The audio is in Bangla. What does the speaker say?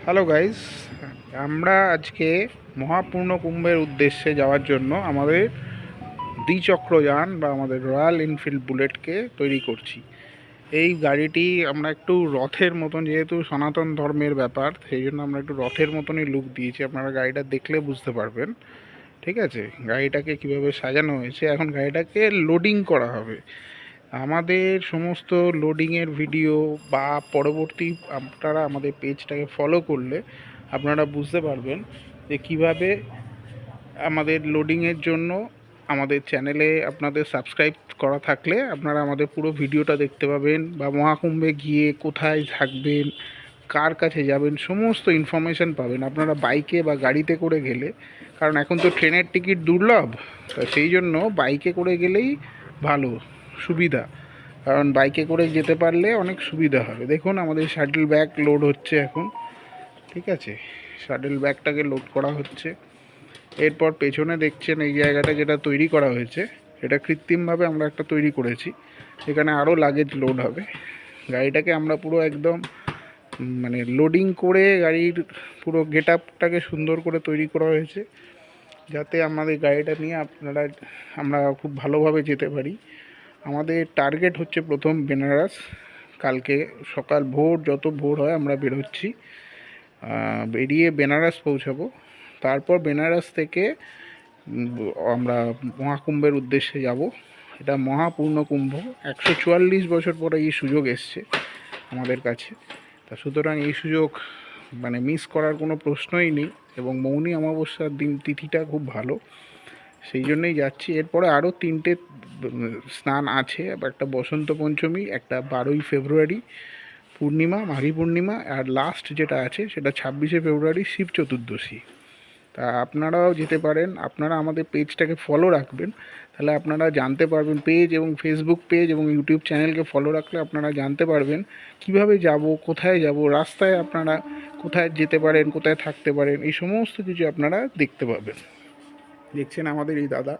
হ্যালো গাইস, আমরা আজকে মহাপূর্ণ কুম্ভের উদ্দেশ্যে যাওয়ার জন্য আমাদের দ্বিচক্রযান বা আমাদের রয়্যাল এনফিল্ড বুলেটকে তৈরি করছি। এই গাড়িটি আমরা একটু রথের মতন, যেহেতু সনাতন ধর্মের ব্যাপার, সেই জন্য আমরা একটু রথের মতনই লুক দিয়েছি। আপনারা গাড়িটা দেখলে বুঝতে পারবেন। ঠিক আছে, গাড়িটাকে কিভাবে সাজানো হয়েছে। এখন গাড়িটাকে লোডিং করা হবে। আমাদের সমস্ত লোডিংয়ের ভিডিও বা পরবর্তী আপনারা আমাদের পেজটাকে ফলো করলে আপনারা বুঝতে পারবেন যে কিভাবে আমাদের লোডিংয়ের জন্য আমাদের চ্যানেলে আপনাদের সাবস্ক্রাইব করা থাকলে আপনারা আমাদের পুরো ভিডিওটা দেখতে পাবেন, বা মহাকুম্ভে গিয়ে কোথায় থাকবেন, কার কাছে যাবেন, সমস্ত ইনফরমেশান পাবেন আপনারা বাইকে বা গাড়িতে করে গেলে। কারণ এখন তো ট্রেনের টিকিট দুর্লভ, তো সেই জন্য বাইকে করে গেলেই ভালো সুবিধা। কারণ বাইকে করে যেতে পারলে অনেক সুবিধা হবে। দেখুন আমাদের শাটল ব্যাগ লোড হচ্ছে এখন। ঠিক আছে, শাটল ব্যাগটাকে লোড করা হচ্ছে। এরপর পেছনে দেখছেন এই জায়গাটা যেটা তৈরি করা হয়েছে, এটা কৃত্রিমভাবে আমরা একটা তৈরি করেছি। এখানে আরও লাগেজ লোড হবে। গাড়িটাকে আমরা পুরো একদম মানে লোডিং করে গাড়ির পুরো গেট আপটাকে সুন্দর করে তৈরি করা হয়েছে, যাতে আমাদের গাড়িটা নিয়ে আমরা খুব ভালোভাবে যেতে পারি। আমাদের টার্গেট হচ্ছে প্রথম বেনারস। কালকে সকাল ভোর, যত ভোর হয় আমরা বেরোচ্ছি, বেরিয়ে বেনারস পৌঁছাবো। তারপর বেনারস থেকে আমরা মহাকুম্ভের উদ্দেশ্যে যাব। এটা মহাপূর্ণ কুম্ভ, 144 বছর পরে এই সুযোগ এসছে আমাদের কাছে। তা সুতরাং এই সুযোগ মানে মিস করার কোনো প্রশ্নই নেই। এবং মৌনী অমাবস্যার দিন তিথিটা খুব ভালো, সেই জন্যই যাচ্ছি। এরপরে আরও 3টে স্নান আছে, একটা বসন্ত পঞ্চমী, একটা 12ই ফেব্রুয়ারি পূর্ণিমা, মাঘী পূর্ণিমা, আর লাস্ট যেটা আছে সেটা 26শে ফেব্রুয়ারি শিব চতুর্দশী। তা আপনারাও যেতে পারেন। আপনারা আমাদের পেজটাকে ফলো রাখবেন, তাহলে আপনারা জানতে পারবেন। পেজ এবং ফেসবুক পেজ এবং ইউটিউব চ্যানেলকে ফলো রাখলে আপনারা জানতে পারবেন কিভাবে যাব, কোথায় যাব, রাস্তায় আপনারা কোথায় যেতে পারেন, কোথায় থাকতে পারেন, এই সমস্ত কিছু আপনারা দেখতে পাবেন। দেখছেন আমাদের এই দাদা